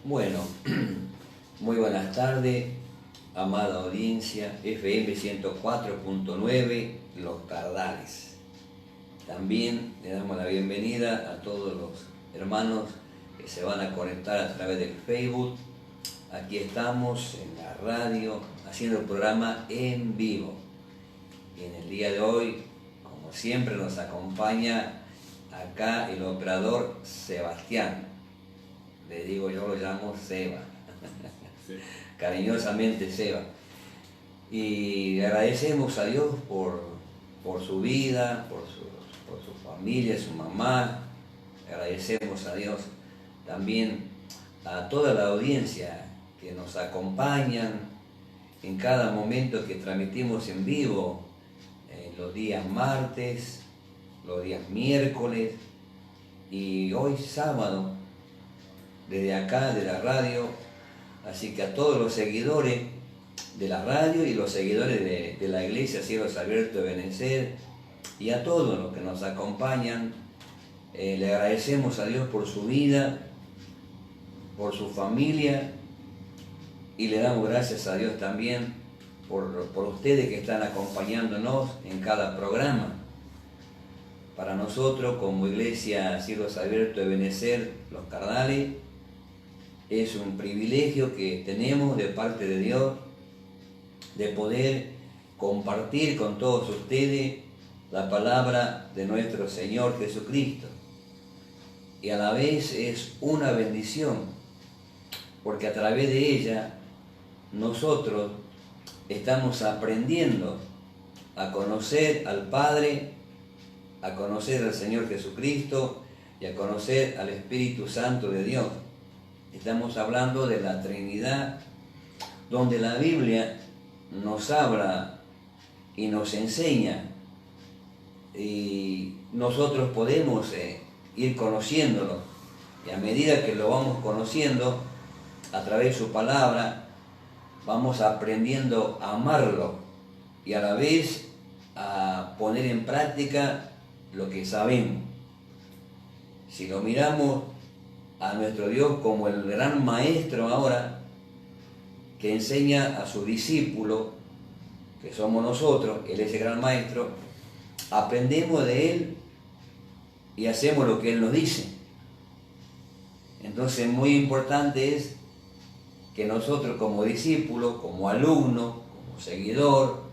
Bueno, muy buenas tardes, amada audiencia, FM 104.9, Los Cardales. También le damos la bienvenida a todos los hermanos que se van a conectar a través del Facebook. Aquí estamos en la radio haciendo el programa en vivo. Y en el día de hoy, como siempre, nos acompaña acá el operador Sebastián. Le digo, yo lo llamo Seba, sí. Cariñosamente Seba. Y le agradecemos a Dios por su vida, por su familia, su mamá. Le agradecemos a Dios también a toda la audiencia que nos acompañan en cada momento que transmitimos en vivo, los días martes, los días miércoles y hoy sábado, desde acá, de la radio. Así que a todos los seguidores de la radio y los seguidores de la iglesia Cielos Abiertos de Benecer y a todos los que nos acompañan, le agradecemos a Dios por su vida, por su familia, y le damos gracias a Dios también por ustedes que están acompañándonos en cada programa. Para nosotros, como Iglesia Cielos Abiertos de Benecer, Los Cardales, es un privilegio que tenemos de parte de Dios de poder compartir con todos ustedes la palabra de nuestro Señor Jesucristo. Y a la vez es una bendición, porque a través de ella nosotros estamos aprendiendo a conocer al Padre, a conocer al Señor Jesucristo y a conocer al Espíritu Santo de Dios. Estamos hablando de la Trinidad, donde la Biblia nos habla y nos enseña, y nosotros podemos ir conociéndolo, y a medida que lo vamos conociendo a través de su palabra, vamos aprendiendo a amarlo y a la vez a poner en práctica lo que sabemos. Si lo miramos a nuestro Dios como el gran maestro ahora, que enseña a su discípulo, que somos nosotros, Él es el gran maestro, aprendemos de Él y hacemos lo que Él nos dice. Entonces muy importante es que nosotros como discípulos, como alumnos, como seguidor,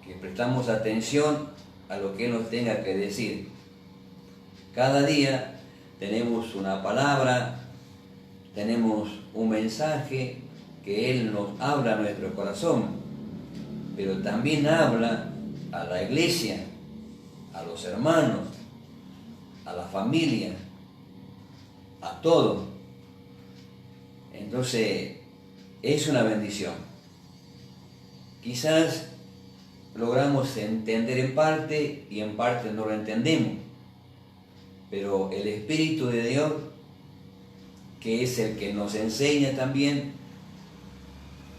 que prestamos atención a lo que Él nos tenga que decir. Cada día tenemos una palabra, tenemos un mensaje que Él nos habla a nuestro corazón, pero también habla a la iglesia, a los hermanos, a la familia, a todos. Entonces, es una bendición. Quizás logramos entender en parte y en parte no lo entendemos. Pero el Espíritu de Dios, que es el que nos enseña también,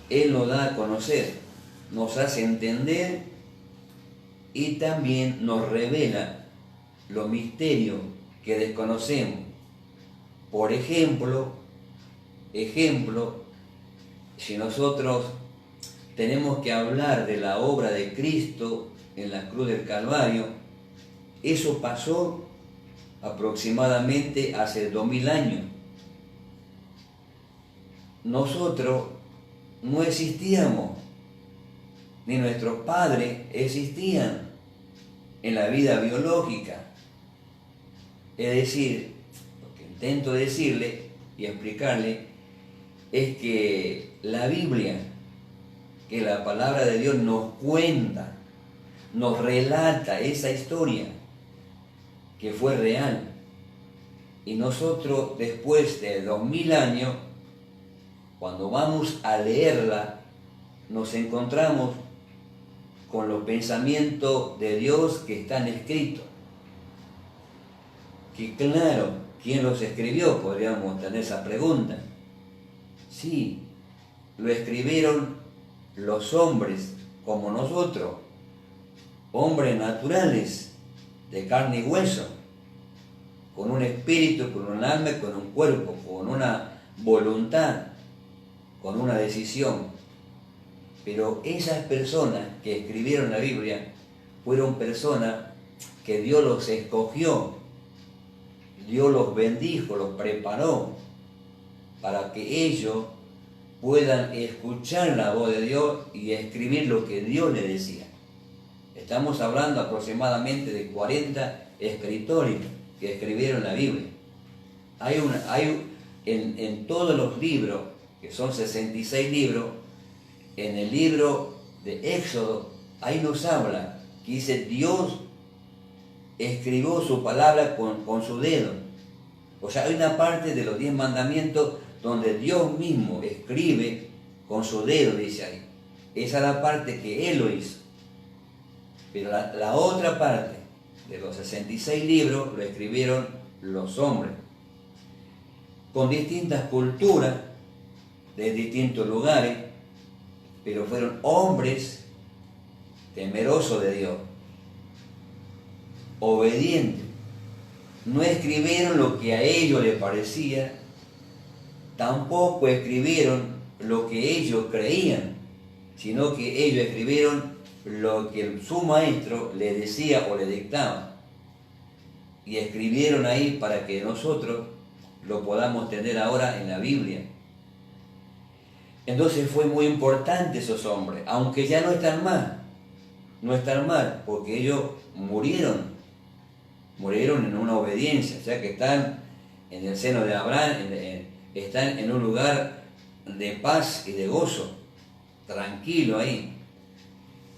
Él nos da a conocer, nos hace entender y también nos revela los misterios que desconocemos. Por ejemplo, si nosotros tenemos que hablar de la obra de Cristo en la cruz del Calvario, eso pasó aproximadamente hace 2000 años. Nosotros no existíamos, ni nuestros padres existían en la vida biológica. Es decir, lo que intento decirle y explicarle es que la Biblia, que la palabra de Dios nos cuenta, nos relata esa historia que fue real. Y nosotros después de 2000 años, cuando vamos a leerla, nos encontramos con los pensamientos de Dios que están escritos. Que claro, ¿quién los escribió? Podríamos tener esa pregunta. Sí, lo escribieron los hombres como nosotros, hombres naturales, de carne y hueso, con un espíritu, con un alma, con un cuerpo, con una voluntad, con una decisión. Pero esas personas que escribieron la Biblia fueron personas que Dios los escogió, Dios los bendijo, los preparó para que ellos puedan escuchar la voz de Dios y escribir lo que Dios les decía. Estamos hablando aproximadamente de 40 escritores que escribieron la Biblia. En todos los libros, que son 66 libros, en el libro de Éxodo, ahí nos habla, que dice, Dios escribió su palabra con su dedo. O sea, hay una parte de los 10 mandamientos donde Dios mismo escribe con su dedo, dice ahí. Esa es la parte que Él lo hizo. Pero la otra parte de los 66 libros lo escribieron los hombres, con distintas culturas, de distintos lugares, pero fueron hombres temerosos de Dios, obedientes. No escribieron lo que a ellos les parecía, tampoco escribieron lo que ellos creían, sino que ellos escribieron lo que su maestro le decía o le dictaba. Y escribieron ahí para que nosotros lo podamos tener ahora en la Biblia. Entonces fue muy importante esos hombres, aunque ya no están más, porque ellos murieron en una obediencia, o sea que están en el seno de Abraham, están en un lugar de paz y de gozo, tranquilo ahí,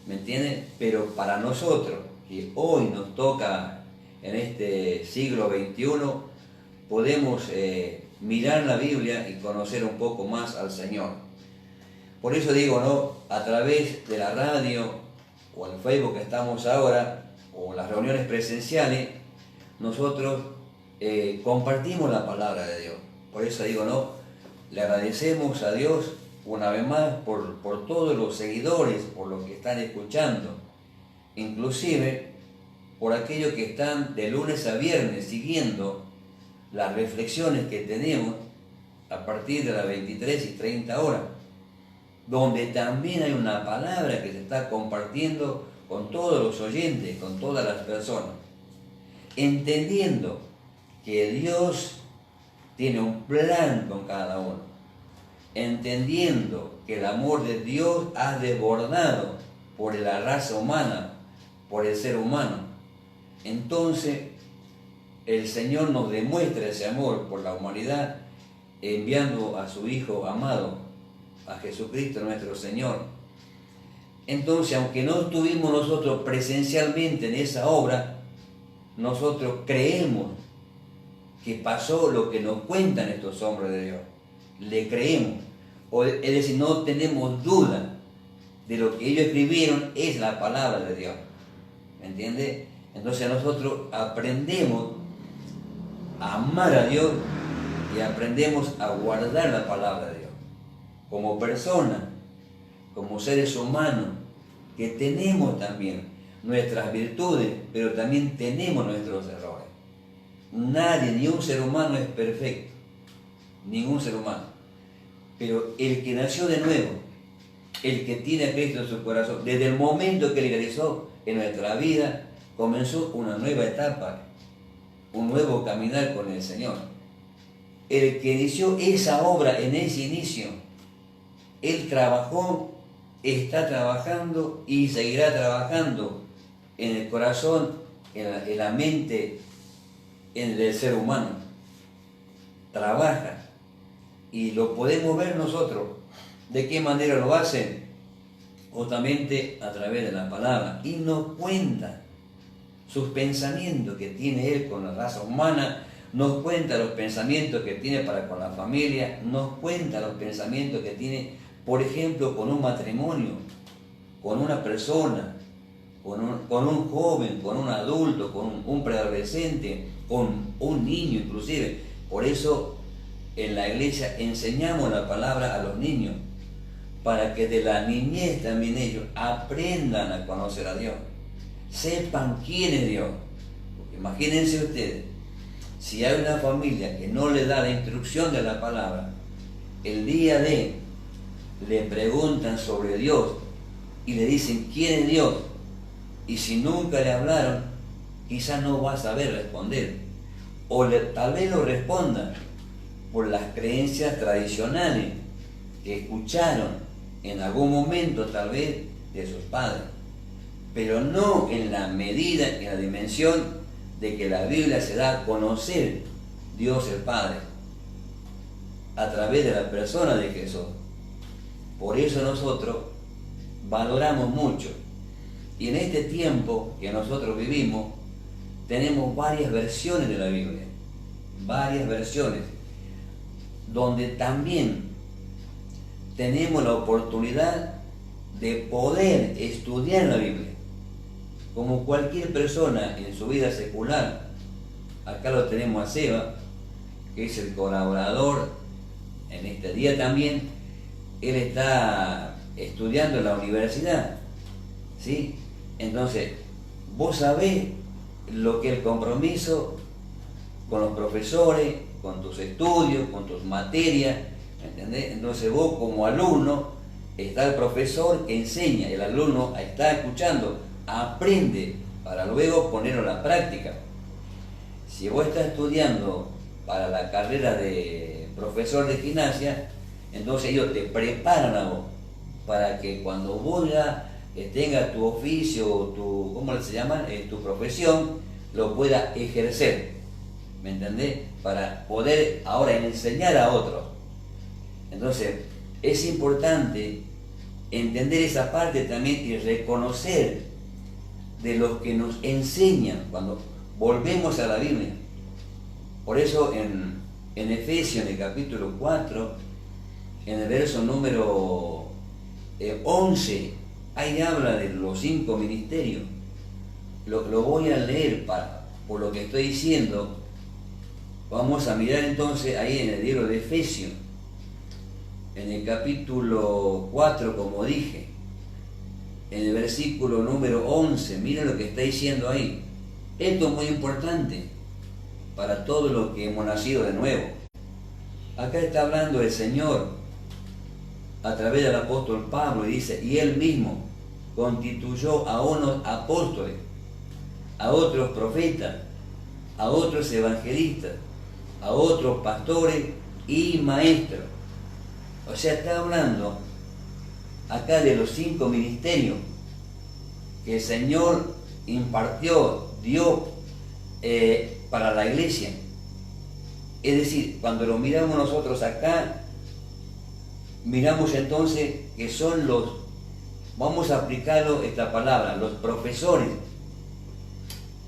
¿me entienden? Pero para nosotros, que hoy nos toca en este siglo XXI, podemos mirar la Biblia y conocer un poco más al Señor. Por eso digo, ¿no? A través de la radio o el Facebook que estamos ahora, o las reuniones presenciales, nosotros compartimos la palabra de Dios. Por eso digo, ¿no? Le agradecemos a Dios una vez más por todos los seguidores, por los que están escuchando, inclusive por aquellos que están de lunes a viernes siguiendo las reflexiones que tenemos a partir de las 23:30, donde también hay una palabra que se está compartiendo con todos los oyentes, con todas las personas, entendiendo que Dios tiene un plan con cada uno, entendiendo que el amor de Dios ha desbordado por la raza humana, por el ser humano. Entonces, el Señor nos demuestra ese amor por la humanidad, enviando a su Hijo amado, a Jesucristo nuestro Señor. Entonces, aunque no estuvimos nosotros presencialmente en esa obra, nosotros creemos que pasó lo que nos cuentan estos hombres de Dios. Le creemos. Es decir, no tenemos duda de lo que ellos escribieron es la palabra de Dios. ¿Me entiende? Entonces nosotros aprendemos a amar a Dios y aprendemos a guardar la palabra de Dios. Como personas, como seres humanos, que tenemos también nuestras virtudes, pero también tenemos nuestros errores. Nadie, ni un ser humano es perfecto, ningún ser humano. Pero el que nació de nuevo, el que tiene a Cristo en su corazón, desde el momento que le ingresó en nuestra vida, comenzó una nueva etapa, un nuevo caminar con el Señor. El que inició esa obra en ese inicio, Él trabajó, está trabajando y seguirá trabajando en el corazón, en la mente, en el ser humano. Trabaja y lo podemos ver nosotros. ¿De qué manera lo hace? Justamente a través de la palabra. Y nos cuenta sus pensamientos que tiene Él con la raza humana, nos cuenta los pensamientos que tiene para con la familia, nos cuenta los pensamientos que tiene, por ejemplo, con un matrimonio, con una persona, con un joven, con un adulto, con un preadolescente, con un niño inclusive. Por eso en la iglesia enseñamos la palabra a los niños, para que de la niñez también ellos aprendan a conocer a Dios, sepan quién es Dios. Porque imagínense ustedes, si hay una familia que no le da la instrucción de la palabra, el día de le preguntan sobre Dios y le dicen quién es Dios, y si nunca le hablaron, quizás no va a saber responder, o tal vez lo responda por las creencias tradicionales que escucharon en algún momento tal vez de sus padres, pero no en la medida, en la dimensión de que la Biblia se da a conocer Dios el Padre a través de la persona de Jesús. Por eso nosotros valoramos mucho, y en este tiempo que nosotros vivimos tenemos varias versiones de la Biblia, varias versiones, donde también tenemos la oportunidad de poder estudiar la Biblia, como cualquier persona en su vida secular. Acá lo tenemos a Seba, que es el colaborador en este día también. Él está estudiando en la universidad, ¿sí? Entonces, vos sabés lo que es el compromiso con los profesores, con tus estudios, con tus materias, ¿entendés? Entonces vos como alumno, está el profesor que enseña, el alumno está escuchando, aprende para luego ponerlo a la práctica. Si vos estás estudiando para la carrera de profesor de gimnasia, entonces ellos te preparan a vos para que cuando vos ya tengas tu oficio, tu, ¿cómo se llama? Tu profesión, lo puedas ejercer, ¿me entendés? Para poder ahora enseñar a otros. Entonces, es importante entender esa parte también y reconocer de los que nos enseñan cuando volvemos a la Biblia. Por eso en Efesios, en el capítulo 4, en el verso número 11, ahí habla de los 5 ministerios. Lo voy a leer por lo que estoy diciendo. Vamos a mirar entonces ahí en el libro de Efesios, en el capítulo 4, como dije, en el versículo número 11, miren lo que está diciendo ahí. Esto es muy importante para todos los que hemos nacido de nuevo. Acá está hablando el Señor a través del apóstol Pablo y dice, y él mismo constituyó a unos apóstoles, a otros profetas, a otros evangelistas, a otros pastores y maestros. O sea, está hablando acá de los 5 ministerios que el Señor impartió, dio para la iglesia. Es decir, cuando lo miramos nosotros acá, miramos entonces que son los, vamos a aplicarlo esta palabra, los profesores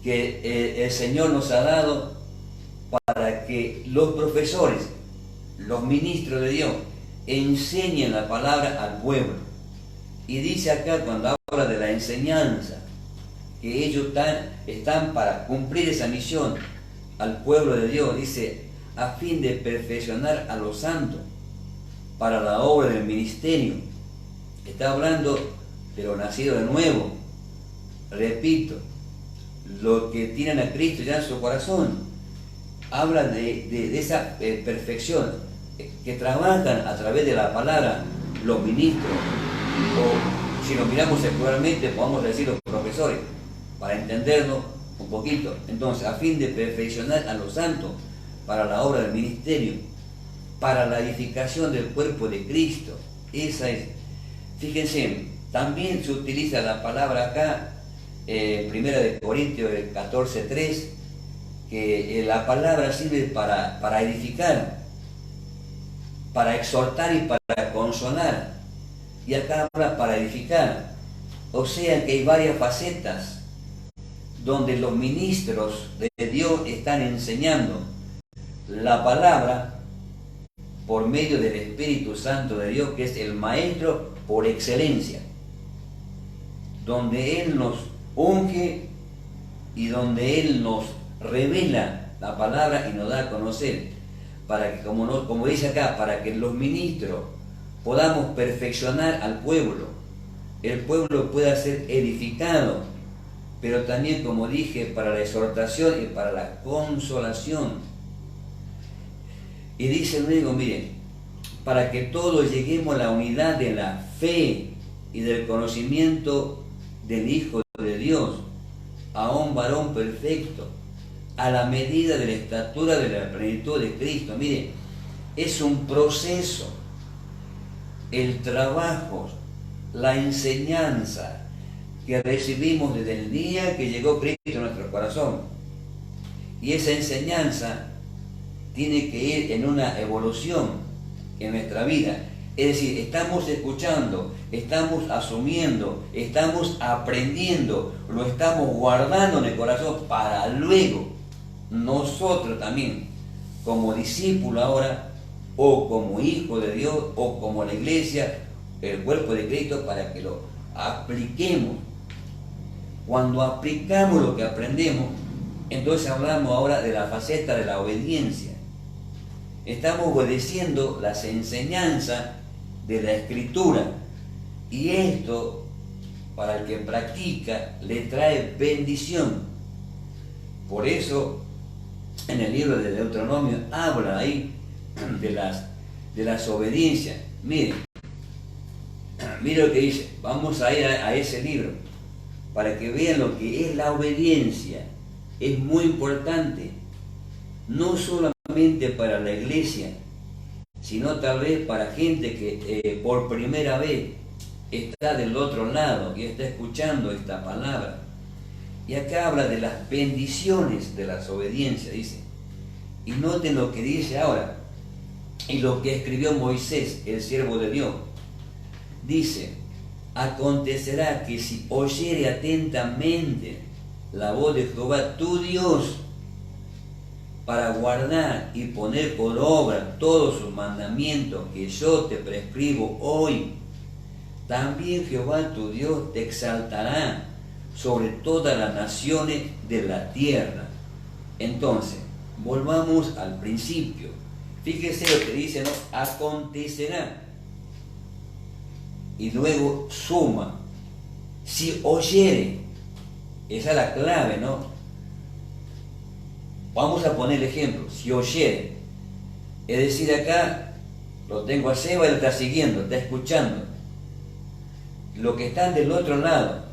que el Señor nos ha dado para que los profesores, los ministros de Dios, enseñen la palabra al pueblo. Y dice acá, cuando habla de la enseñanza, que ellos están para cumplir esa misión al pueblo de Dios, dice, a fin de perfeccionar a los santos para la obra del ministerio. Está hablando de los nacidos de nuevo. Repito, los que tienen a Cristo ya en su corazón. Habla de esa perfección que trabajan a través de la palabra los ministros, o si nos miramos secularmente podemos decir los profesores, para entenderlo un poquito. Entonces, a fin de perfeccionar a los santos para la obra del ministerio, para la edificación del cuerpo de Cristo. Esa es. Fíjense, también se utiliza la palabra acá, 1 Corintios 14:3, que la palabra sirve para edificar, para exhortar y para consolar. Y acá habla para edificar. O sea que hay varias facetas donde los ministros de Dios están enseñando la palabra por medio del Espíritu Santo de Dios, que es el maestro por excelencia, donde Él nos unge y donde Él nos revela la palabra y nos da a conocer, para que, como dice acá, para que los ministros podamos perfeccionar al pueblo, el pueblo pueda ser edificado, pero también, como dije, para la exhortación y para la consolación. Y dice luego, miren, para que todos lleguemos a la unidad de la fe y del conocimiento del Hijo de Dios, a un varón perfecto, a la medida de la estatura de la plenitud de Cristo. Mire, es un proceso, el trabajo, la enseñanza que recibimos desde el día que llegó Cristo a nuestro corazón. Y esa enseñanza tiene que ir en una evolución en nuestra vida. Es decir, estamos escuchando, estamos asumiendo, estamos aprendiendo, lo estamos guardando en el corazón para luego nosotros también, como discípulos ahora, o como hijo de Dios, o como la iglesia, el cuerpo de Cristo, para que lo apliquemos. Cuando aplicamos lo que aprendemos, entonces hablamos ahora de la faceta de la obediencia. Estamos obedeciendo las enseñanzas de la Escritura, y esto, para el que practica, le trae bendición. Por eso, en el libro de Deuteronomio habla ahí de las obediencias. Mire lo que dice. Vamos a ir a ese libro para que vean lo que es la obediencia. Es muy importante, no solamente para la iglesia, sino tal vez para gente que por primera vez está del otro lado y está escuchando esta palabra. Y acá habla de las bendiciones de las obediencias, dice. Y noten lo que dice ahora, y lo que escribió Moisés, el siervo de Dios. Dice: acontecerá que si oyere atentamente la voz de Jehová tu Dios, para guardar y poner por obra todos sus mandamientos que yo te prescribo hoy, también Jehová tu Dios te exaltará sobre todas las naciones de la tierra. Entonces, volvamos al principio. Fíjese lo que dice, ¿no? Acontecerá. Y luego suma. Si oyere. Esa es la clave, ¿no? Vamos a poner el ejemplo. Si oyere. Es decir, acá lo tengo a Seba y lo está siguiendo, está escuchando. Los que están del otro lado,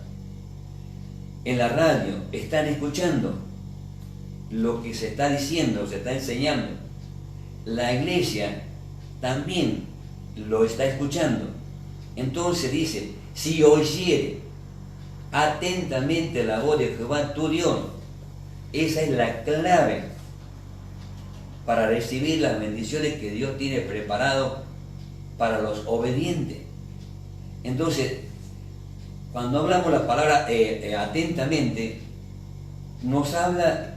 en la radio, están escuchando lo que se está diciendo, se está enseñando. La iglesia también lo está escuchando. Entonces dice: si oyere atentamente la voz de Jehová tu Dios. Esa es la clave para recibir las bendiciones que Dios tiene preparado para los obedientes. Entonces, cuando hablamos la palabra atentamente, nos habla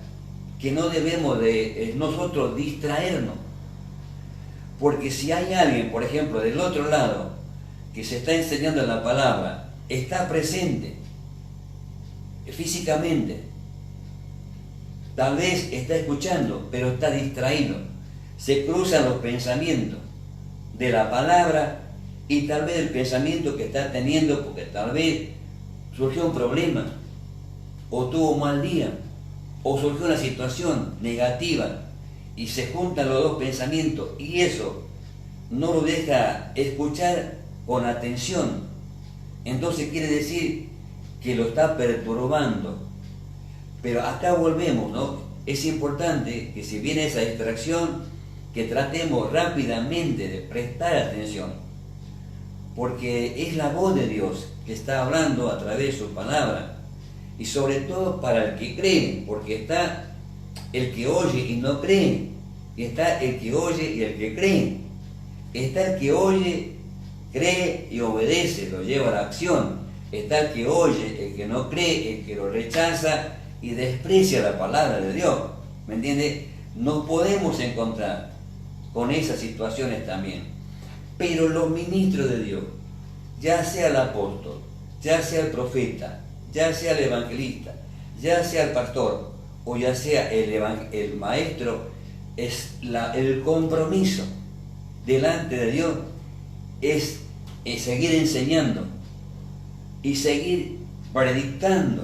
que no debemos de nosotros distraernos. Porque si hay alguien, por ejemplo, del otro lado, que se está enseñando la palabra, está presente físicamente, tal vez está escuchando, pero está distraído, se cruzan los pensamientos de la palabra y tal vez el pensamiento que está teniendo, porque tal vez surgió un problema, o tuvo un mal día, o surgió una situación negativa, y se juntan los dos pensamientos, y eso no lo deja escuchar con atención. Entonces quiere decir que lo está perturbando. Pero acá volvemos, ¿no? Es importante que si viene esa distracción, que tratemos rápidamente de prestar atención, porque es la voz de Dios que está hablando a través de su palabra, y sobre todo para el que cree, porque está el que oye y no cree, y está el que oye y el que cree. Está el que oye, cree y obedece, lo lleva a la acción. Está el que oye, el que no cree, el que lo rechaza y desprecia la palabra de Dios. ¿Me entiende? Nos podemos encontrar con esas situaciones también. Pero los ministros de Dios, ya sea el apóstol, ya sea el profeta, ya sea el evangelista, ya sea el pastor o ya sea el maestro, el compromiso delante de Dios es seguir enseñando y seguir predicando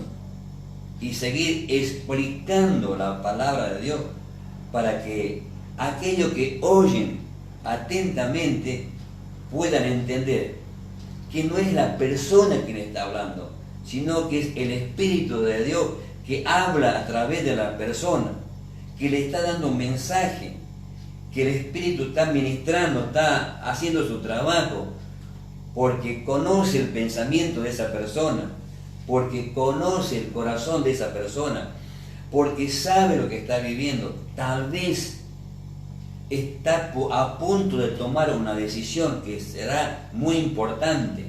y seguir explicando la palabra de Dios, para que aquellos que oyen atentamente puedan entender que no es la persona quien está hablando, sino que es el Espíritu de Dios que habla a través de la persona, que le está dando un mensaje, que el Espíritu está ministrando, está haciendo su trabajo, porque conoce el pensamiento de esa persona, porque conoce el corazón de esa persona, porque sabe lo que está viviendo. Tal vez está a punto de tomar una decisión que será muy importante,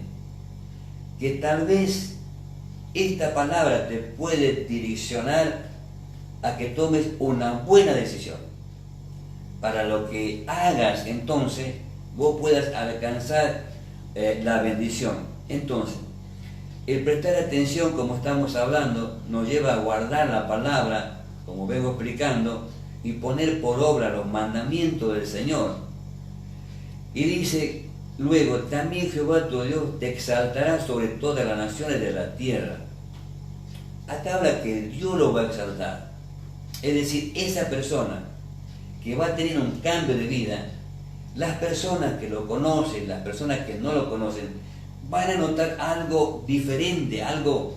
que tal vez esta palabra te puede direccionar a que tomes una buena decisión, para lo que hagas entonces vos puedas alcanzar la bendición. Entonces, el prestar atención, como estamos hablando, nos lleva a guardar la palabra, como vengo explicando, y poner por obra los mandamientos del Señor. Y dice luego, también Jehová tu Dios te exaltará sobre todas las naciones de la tierra. Acá habla que Dios lo va a exaltar. Es decir, esa persona que va a tener un cambio de vida, las personas que lo conocen, las personas que no lo conocen, van a notar algo diferente, algo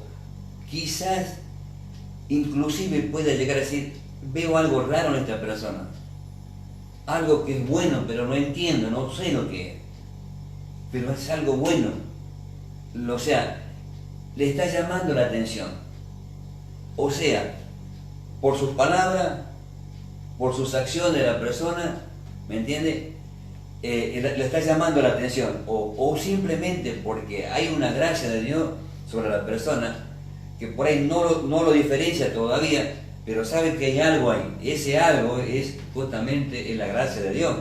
quizás inclusive pueda llegar a decir, veo algo raro en esta persona, algo que es bueno, pero no entiendo, no sé lo que es, pero es algo bueno. O sea, le está llamando la atención. O sea, por sus palabras, por sus acciones de la persona, ¿me entiende? Le está llamando la atención, o simplemente porque hay una gracia de Dios sobre la persona, que por ahí no lo diferencia todavía, pero sabe que hay algo ahí. Ese algo es justamente la gracia de Dios.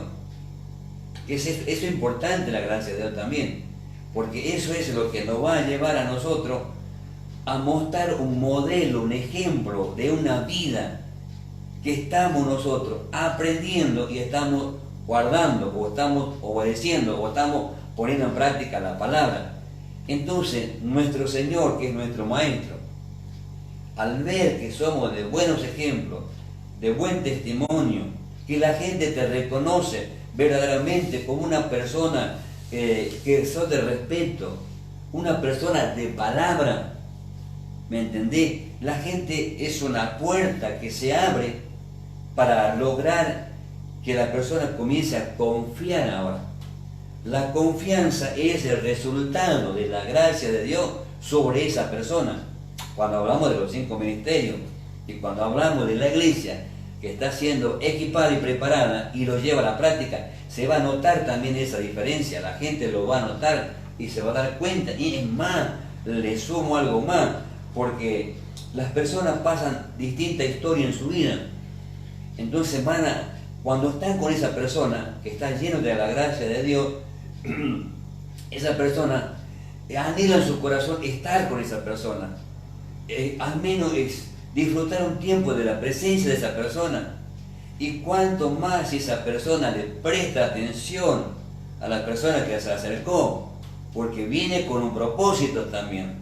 Eso es importante, la gracia de Dios también, porque eso es lo que nos va a llevar a nosotros a mostrar un modelo, un ejemplo de una vida que estamos nosotros aprendiendo y estamos guardando, o estamos obedeciendo, o estamos poniendo en práctica la palabra. Entonces, nuestro Señor, que es nuestro Maestro, al ver que somos de buenos ejemplos, de buen testimonio, que la gente te reconoce verdaderamente como una persona que sos de respeto, una persona de palabra, ¿me entendés? La gente es una puerta que se abre para lograr que la persona comience a confiar ahora. La confianza es el resultado de la gracia de Dios sobre esa persona. Cuando hablamos de los 5 ministerios y cuando hablamos de la iglesia que está siendo equipada y preparada y lo lleva a la práctica, se va a notar también esa diferencia. La gente lo va a notar y se va a dar cuenta. Y es más, le sumo algo más, porque las personas pasan distinta historia en su vida. Entonces cuando están con esa persona que está lleno de la gracia de Dios, esa persona anhela en su corazón estar con esa persona, al menos es disfrutar un tiempo de la presencia de esa persona. Y cuanto más esa persona le presta atención a la persona que se acercó, porque viene con un propósito también,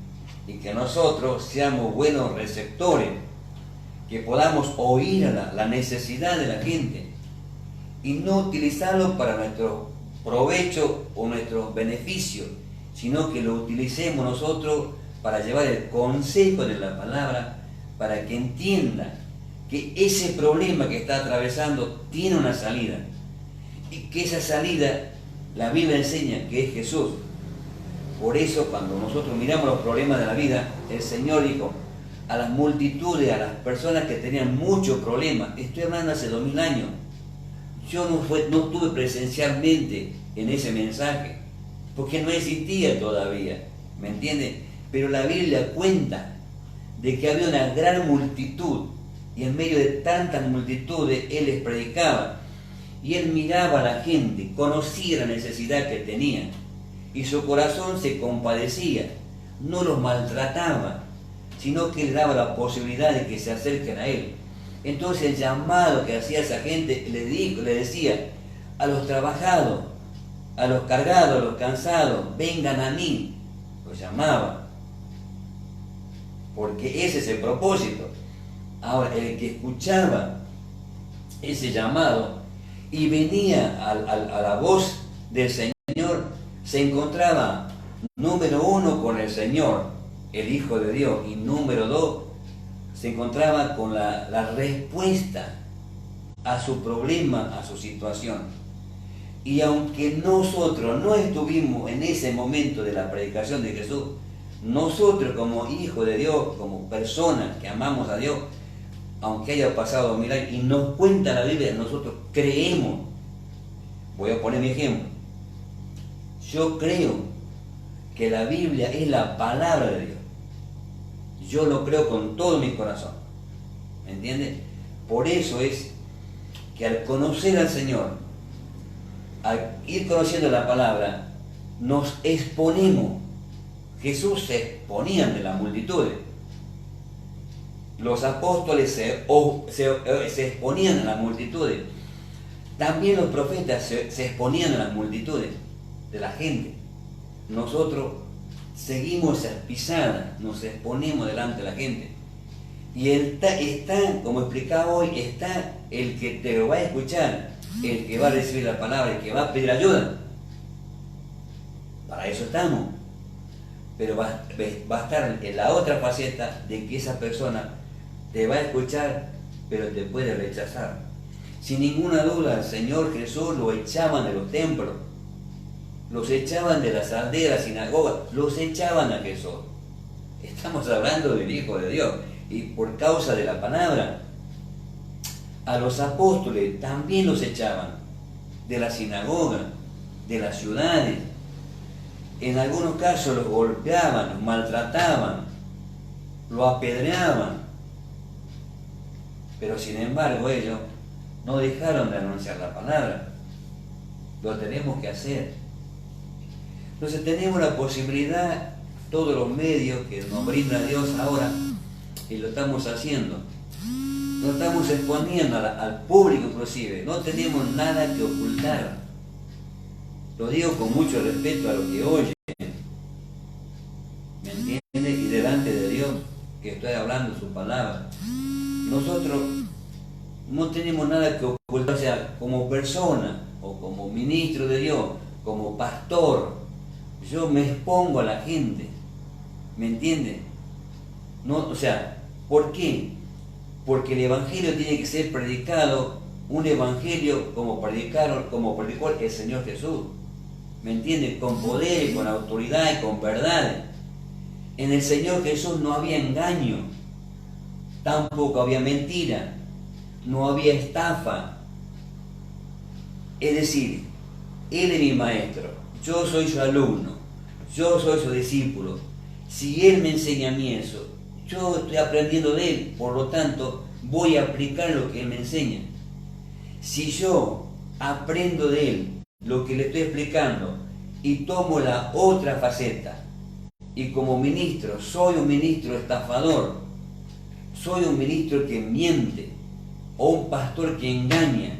y que nosotros seamos buenos receptores, que podamos oír la necesidad de la gente y no utilizarlo para nuestro provecho o nuestro beneficio, sino que lo utilicemos nosotros para llevar el consejo de la palabra, para que entienda que ese problema que está atravesando tiene una salida, y que esa salida la Biblia enseña que es Jesús. Por eso cuando nosotros miramos los problemas de la vida, el Señor dijo a las multitudes, a las personas que tenían muchos problemas, estoy hablando hace 2000 años, yo no estuve presencialmente en ese mensaje, porque no existía todavía, ¿me entiende? Pero la Biblia cuenta de que había una gran multitud, y en medio de tantas multitudes Él les predicaba, y Él miraba a la gente, conocía la necesidad que tenían, y su corazón se compadecía, no los maltrataba, sino que le daba la posibilidad de que se acerquen a Él. Entonces el llamado que hacía esa gente le decía a los trabajados, a los cargados, a los cansados, vengan a mí, los llamaba, porque ese es el propósito. Ahora, el que escuchaba ese llamado y venía a la voz del Señor, se encontraba, número uno, con el Señor, el Hijo de Dios, y número dos, se encontraba con la respuesta a su problema, a su situación. Y aunque nosotros no estuvimos en ese momento de la predicación de Jesús, nosotros como hijos de Dios, como personas que amamos a Dios, aunque haya pasado 2000 años y nos cuenta la Biblia, nosotros creemos. Voy a poner mi ejemplo. Yo creo que la Biblia es la palabra de Dios. Yo lo creo con todo mi corazón. ¿Me entiendes? Por eso es que al conocer al Señor, al ir conociendo la palabra, nos exponemos. Jesús se exponía ante las multitudes. Los apóstoles se exponían a las multitudes. También los profetas se exponían a las multitudes de la gente. Nosotros seguimos esas pisadas, nos exponemos delante de la gente. Y está, como explicaba hoy, está el que te lo va a escuchar, el que va a recibir la palabra, el que va a pedir ayuda. Para eso estamos. Pero va a estar en la otra faceta de que esa persona te va a escuchar, pero te puede rechazar. Sin ninguna duda, al Señor Jesús lo echaban de los templos, los echaban de las aldeas, sinagogas, los echaban a Jesús. Estamos hablando del Hijo de Dios, y por causa de la palabra, a los apóstoles también los echaban de la sinagoga, de las ciudades. En algunos casos los golpeaban, los maltrataban, los apedreaban. Pero sin embargo ellos no dejaron de anunciar la palabra. Lo tenemos que hacer. Entonces tenemos la posibilidad, todos los medios que nos brinda Dios ahora, y lo estamos haciendo. Nos estamos exponiendo al público inclusive. No tenemos nada que ocultar. Lo digo con mucho respeto a los que oyen. ¿Me entiende? Y delante de Dios, que estoy hablando su palabra. Nosotros no tenemos nada que ocultar, o sea, como persona, o como ministro de Dios, como pastor, yo me expongo a la gente. ¿Me entiende? No, o sea, ¿por qué? Porque el Evangelio tiene que ser predicado, un Evangelio como predicó el Señor Jesús. ¿Me entiende? Con poder, con autoridad y con verdad. En el Señor Jesús no había engaño, tampoco había mentira, no había estafa. Es decir, Él es mi maestro, yo soy su alumno, yo soy su discípulo. Si Él me enseña a mí eso, yo estoy aprendiendo de Él, por lo tanto voy a aplicar lo que Él me enseña. Si yo aprendo de Él lo que le estoy explicando y tomo la otra faceta, y como ministro soy un ministro estafador, soy un ministro que miente, o un pastor que engaña,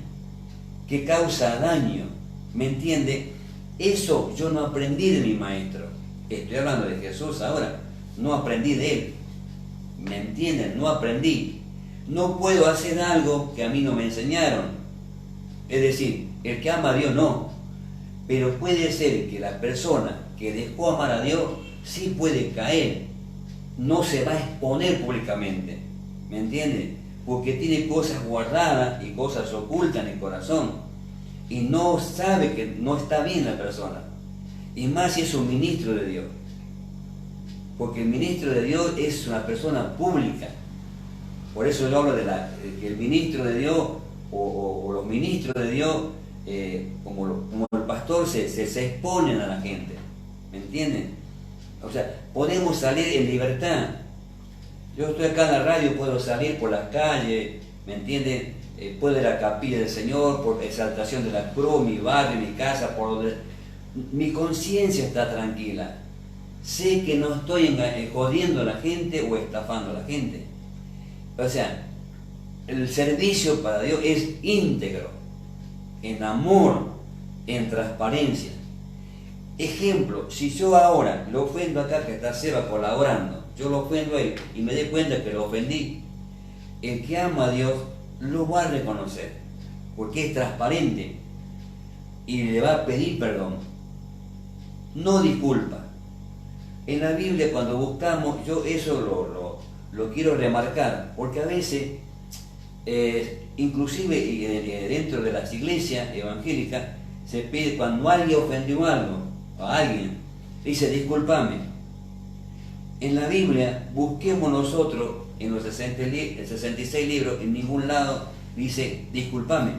que causa daño, ¿me entiende? Eso yo no aprendí de mi maestro. Estoy hablando de Jesús ahora, no aprendí de Él. ¿Me entienden? No aprendí. No puedo hacer algo que a mí no me enseñaron. Es decir, el que ama a Dios no. Pero puede ser que la persona que dejó amar a Dios sí puede caer. No se va a exponer públicamente. ¿Me entiende? Porque tiene cosas guardadas y cosas ocultas en el corazón. Y no sabe que no está bien la persona. Y más si es un ministro de Dios. Porque el ministro de Dios es una persona pública. Por eso yo hablo de que el ministro de Dios o los ministros de Dios, como el pastor, se exponen a la gente. ¿Me entienden? O sea, podemos salir en libertad. Yo estoy acá en la radio, puedo salir por las calles, ¿me entienden? Puedo ir a la capilla del Señor por exaltación de la cruz, mi barrio, mi casa, por donde mi conciencia está tranquila. Sé que no estoy jodiendo a la gente o estafando a la gente. O sea, el servicio para Dios es íntegro, en amor, en transparencia. Ejemplo, si yo ahora lo ofendo acá, que está Seba colaborando, yo lo ofendo a él y me doy cuenta que lo ofendí, el que ama a Dios lo va a reconocer. porque es transparente y le va a pedir perdón, no disculpa. En la Biblia cuando buscamos, yo eso lo quiero remarcar, porque a veces, inclusive dentro de las iglesias evangélicas, se pide cuando alguien ofendió algo a alguien, dice discúlpame. En la Biblia, busquemos nosotros, en los 66 libros, en ningún lado dice discúlpame.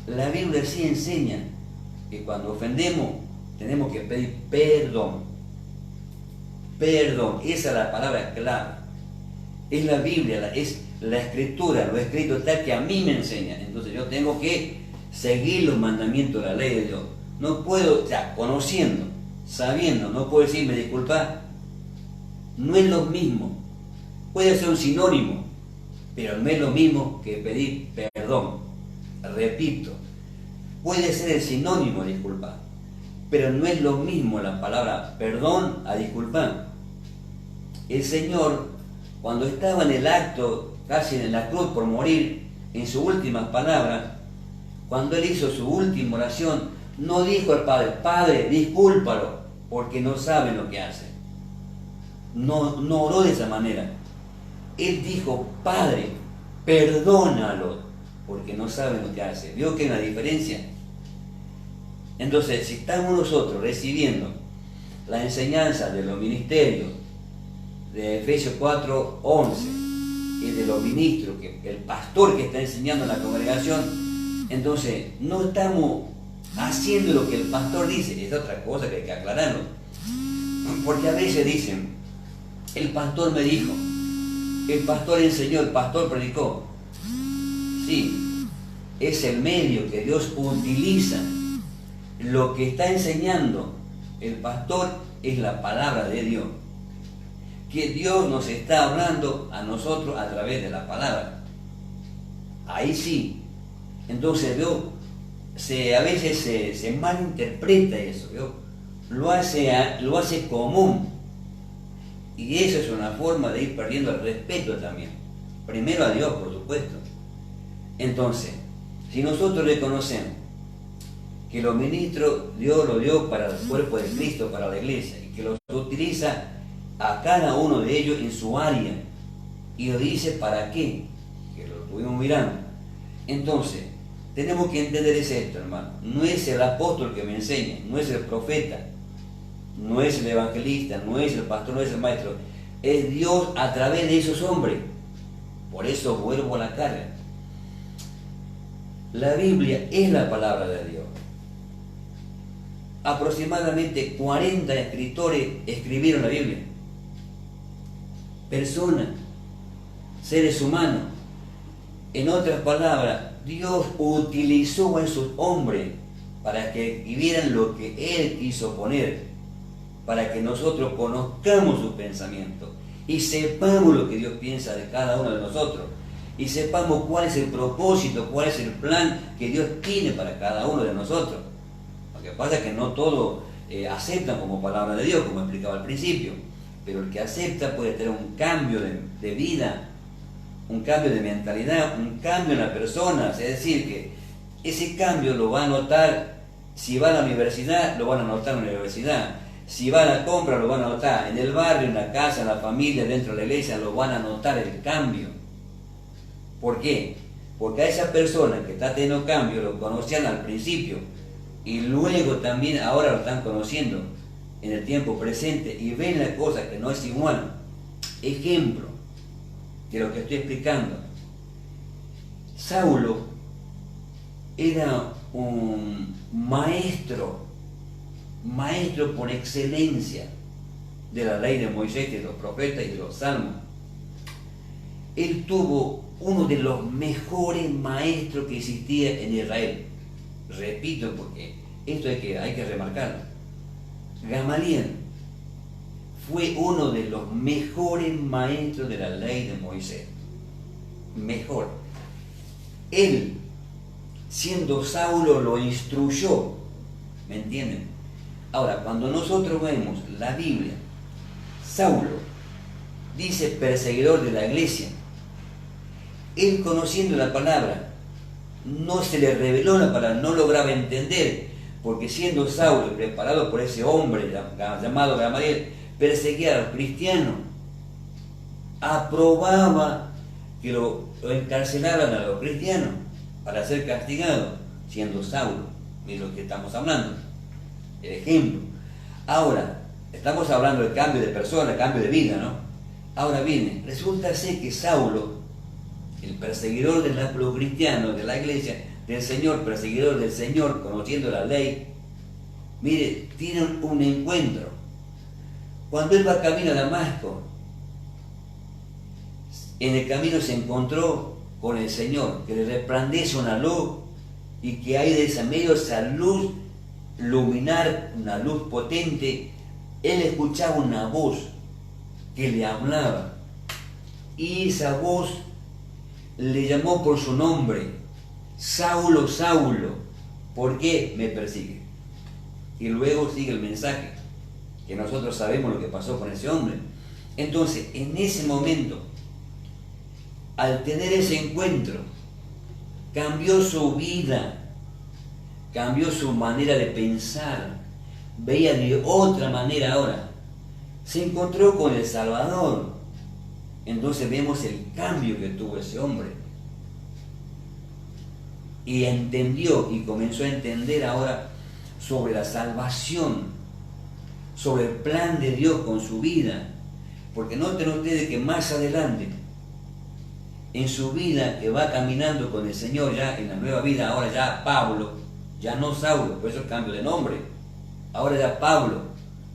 La Biblia sí enseña que cuando ofendemos tenemos que pedir perdón. Perdón, esa es la palabra clave. Es la Biblia, es la escritura, lo escrito tal que a mí me enseña. Entonces yo tengo que seguir los mandamientos de la ley de Dios. No puedo, ya conociendo, sabiendo, no puedo decirme disculpa. No es lo mismo. Puede ser un sinónimo, pero no es lo mismo que pedir perdón. Repito, puede ser el sinónimo de disculpar, pero no es lo mismo la palabra perdón a disculpar. El Señor, cuando estaba en el acto, casi en la cruz por morir, en sus últimas palabras, cuando Él hizo su última oración, no dijo al Padre, Padre, discúlpalo, porque no saben lo que hacen. No oró de esa manera. Él dijo, Padre, perdónalo, porque no saben lo que hacen. ¿Vio que hay una diferencia? Entonces, si estamos nosotros recibiendo la enseñanza de los ministerios de Efesios 4:11 y de los ministros, que el pastor que está enseñando en la congregación, entonces no estamos haciendo lo que el pastor dice. Es otra cosa que hay que aclararlo, porque a veces dicen, el pastor me dijo, el pastor enseñó, el pastor predicó. Sí, es el medio que Dios utiliza. Lo que está enseñando el pastor es la palabra de Dios, que Dios nos está hablando a nosotros a través de la palabra. Ahí sí. Entonces a veces se malinterpreta eso, ¿vio? Lo hace común, y eso es una forma de ir perdiendo el respeto también, primero a Dios, por supuesto. Entonces, si nosotros reconocemos que los ministros Dios lo dio para el cuerpo de Cristo, para la iglesia, y que los utiliza a cada uno de ellos en su área, y lo dice para qué, que lo estuvimos mirando. Entonces, tenemos que entender esto, hermano. No es el apóstol que me enseña, no es el profeta, no es el evangelista, no es el pastor, no es el maestro. Es Dios a través de esos hombres. Por eso vuelvo a la carga. La Biblia es la palabra de Dios. Aproximadamente 40 escritores escribieron la Biblia. Personas, seres humanos. En otras palabras, Dios utilizó a esos hombres para que vivieran lo que Él quiso poner, para que nosotros conozcamos sus pensamientos y sepamos lo que Dios piensa de cada uno de nosotros, y sepamos cuál es el propósito, cuál es el plan que Dios tiene para cada uno de nosotros. Lo que pasa es que no todos aceptan como palabra de Dios, como explicaba al principio, pero el que acepta puede tener un cambio de vida, un cambio de mentalidad, un cambio en la persona. Es decir, que ese cambio lo va a notar. Si va a la universidad, lo van a notar en la universidad. Si va a la compra, lo van a notar. En el barrio, en la casa, en la familia, dentro de la iglesia, lo van a notar el cambio. ¿Por qué? Porque a esa persona que está teniendo cambio lo conocían al principio, y luego también ahora lo están conociendo en el tiempo presente, y ven la cosa que no es igual. Ejemplo de lo que estoy explicando. Saulo era un maestro por excelencia de la ley de Moisés, de los profetas y de los salmos. Él tuvo uno de los mejores maestros que existía en Israel. Repito, porque esto hay que remarcarlo. Gamaliel fue uno de los mejores maestros de la ley de Moisés. Mejor. Él, siendo Saulo, lo instruyó. ¿Me entienden? Ahora, cuando nosotros vemos la Biblia, Saulo dice perseguidor de la iglesia. Él, conociendo la palabra, no se le reveló la palabra, no lograba entender, porque siendo Saulo y preparado por ese hombre llamado Gamaliel, perseguía a los cristianos, aprobaba que lo encarcelaran a los cristianos para ser castigados, siendo Saulo, de lo que estamos hablando, el ejemplo. Ahora, estamos hablando del cambio de persona, cambio de vida, ¿no? Ahora viene, resulta ser que Saulo, el perseguidor de los cristianos, de la iglesia, del Señor, perseguidor del Señor, conociendo la ley, mire, tiene un encuentro. Cuando él va camino a Damasco, en el camino se encontró con el Señor, que le resplandece una luz y que hay de ese medio esa luz luminar, una luz potente. Él escuchaba una voz que le hablaba y esa voz le llamó por su nombre: Saulo, Saulo, ¿por qué me persigue? Y luego sigue el mensaje, que nosotros sabemos lo que pasó con ese hombre. Entonces, en ese momento, al tener ese encuentro, cambió su vida, cambió su manera de pensar, veía de otra manera ahora. Se encontró con el Salvador. Entonces vemos el cambio que tuvo ese hombre. Y entendió y comenzó a entender ahora sobre la salvación, sobre el plan de Dios con su vida. Porque noten ustedes que más adelante, en su vida que va caminando con el Señor ya en la nueva vida, ahora ya Pablo, ya no Saulo, por eso el cambio de nombre. Ahora ya Pablo,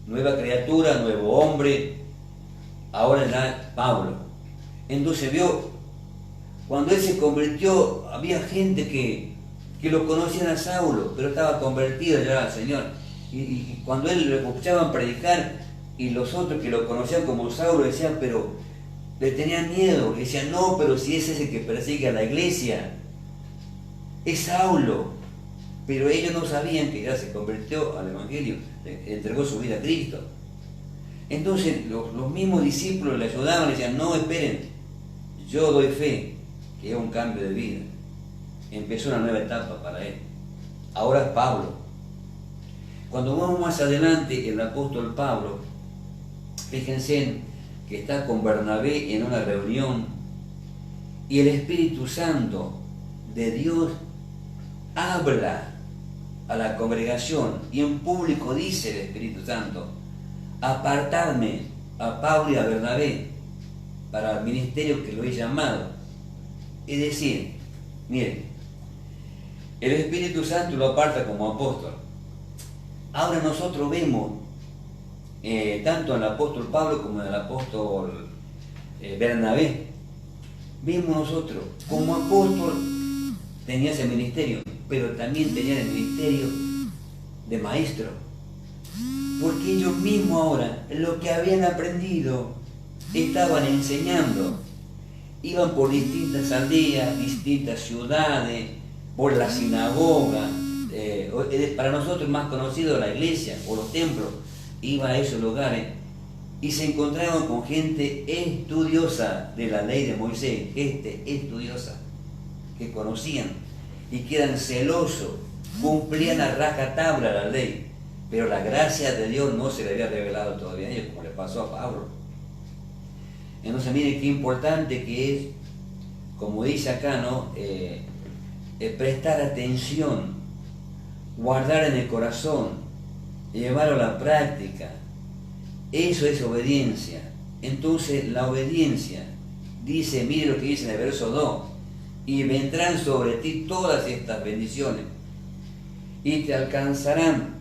nueva criatura, nuevo hombre, ahora ya Pablo. Entonces vio, cuando él se convirtió, había gente que lo conocían a Saulo, pero estaba convertido ya al Señor. Y cuando él lo escuchaban predicar, y los otros que lo conocían como Saulo decían, pero le tenían miedo, le decían, no, pero si ese es el que persigue a la iglesia, es Saulo. Pero ellos no sabían que ya se convirtió al Evangelio, le entregó su vida a Cristo. Entonces los mismos discípulos le ayudaban, le decían, no, esperen, yo doy fe, que es un cambio de vida. Empezó una nueva etapa para él. Ahora es Pablo. Cuando vamos más adelante, el apóstol Pablo, fíjense que está con Bernabé en una reunión y el Espíritu Santo de Dios habla a la congregación y en público dice el Espíritu Santo: apartadme a Pablo y a Bernabé para el ministerio que lo he llamado. Es decir, miren, el Espíritu Santo lo aparta como apóstol. Ahora nosotros vemos, tanto en el apóstol Pablo como en el apóstol Bernabé, vemos nosotros, como apóstol tenía ese ministerio, pero también tenía el ministerio de maestro, porque ellos mismos ahora, lo que habían aprendido, estaban enseñando. Iban por distintas aldeas, distintas ciudades, por la sinagoga, para nosotros más conocido la iglesia o los templos. Iba a esos lugares y se encontraban con gente estudiosa de la ley de Moisés, gente estudiosa, que conocían y que eran celosos, cumplían a rajatabla la ley, pero la gracia de Dios no se le había revelado todavía a ellos, como le pasó a Pablo. Entonces miren qué importante que es, como dice acá, ¿no? Prestar atención, guardar en el corazón, llevarlo a la práctica. Eso es obediencia. Entonces la obediencia dice, mire lo que dice en el verso 2: y vendrán sobre ti todas estas bendiciones y te alcanzarán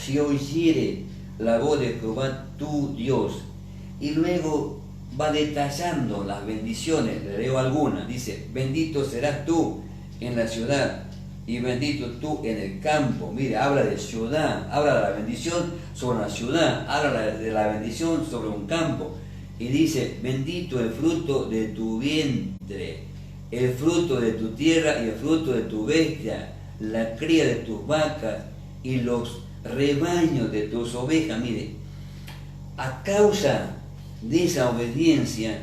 si oyere la voz de Jehová tu Dios. Y luego va detallando las bendiciones, le leo algunas. Dice: bendito serás tú en la ciudad y bendito tú en el campo. Mire, habla de ciudad, habla de la bendición sobre una ciudad, habla de la bendición sobre un campo. Y dice: bendito el fruto de tu vientre, el fruto de tu tierra y el fruto de tu bestia, la cría de tus vacas y los rebaños de tus ovejas. Mire, a causa de esa obediencia,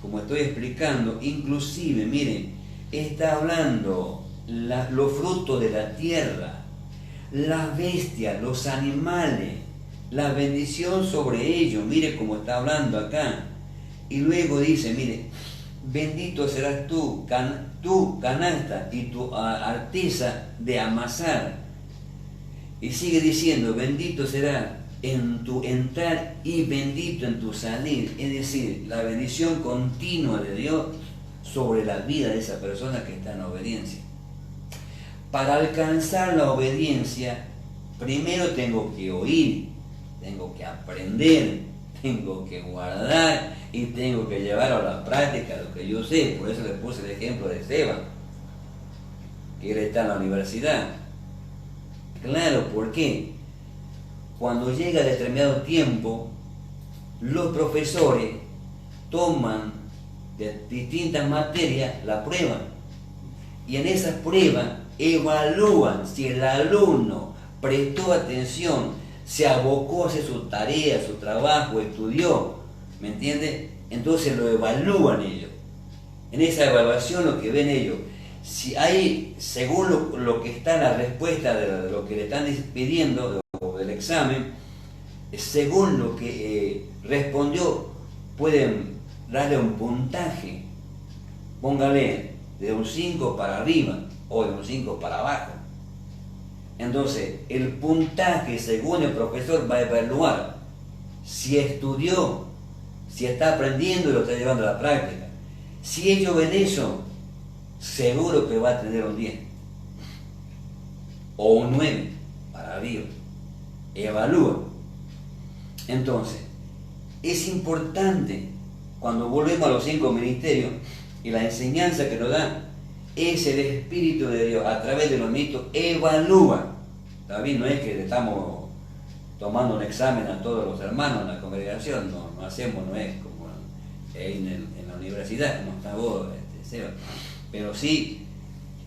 como estoy explicando, inclusive, miren, está hablando los frutos de la tierra, las bestias, los animales, la bendición sobre ellos. Mire cómo está hablando acá. Y luego dice, mire, bendito serás tú, tu canasta y tu arteza de amasar. Y sigue diciendo, bendito será en tu entrar y bendito en tu salir. Es decir, la bendición continua de Dios sobre la vida de esa persona que está en obediencia. Para alcanzar la obediencia, primero tengo que oír, tengo que aprender, tengo que guardar y tengo que llevar a la práctica lo que yo sé. Por eso le puse el ejemplo de Esteban, que él está en la universidad. Claro, ¿por qué? Cuando llega determinado tiempo, los profesores toman de distintas materias la prueba. Y en esas pruebas evalúan si el alumno prestó atención, se abocó a hacer su tarea, su trabajo, estudió, ¿me entiende? Entonces lo evalúan ellos. En esa evaluación lo que ven ellos, si hay, según lo que está en la respuesta de lo que le están pidiendo o del examen, según lo que respondió, pueden darle un puntaje. Póngale de un 5 para arriba o de un 5 para abajo. Entonces, el puntaje, según el profesor, va a evaluar si estudió, si está aprendiendo y lo está llevando a la práctica. Si ellos ven eso, seguro que va a tener un 10 o un 9 para arriba. Evalúa. Entonces, es importante, cuando volvemos a los 5 ministerios y la enseñanza que nos da, es el Espíritu de Dios a través de los ministros, evalúa. También no es que le estamos tomando un examen a todos los hermanos en la congregación, no hacemos, no es como en la universidad, como está vos, Seba. Pero sí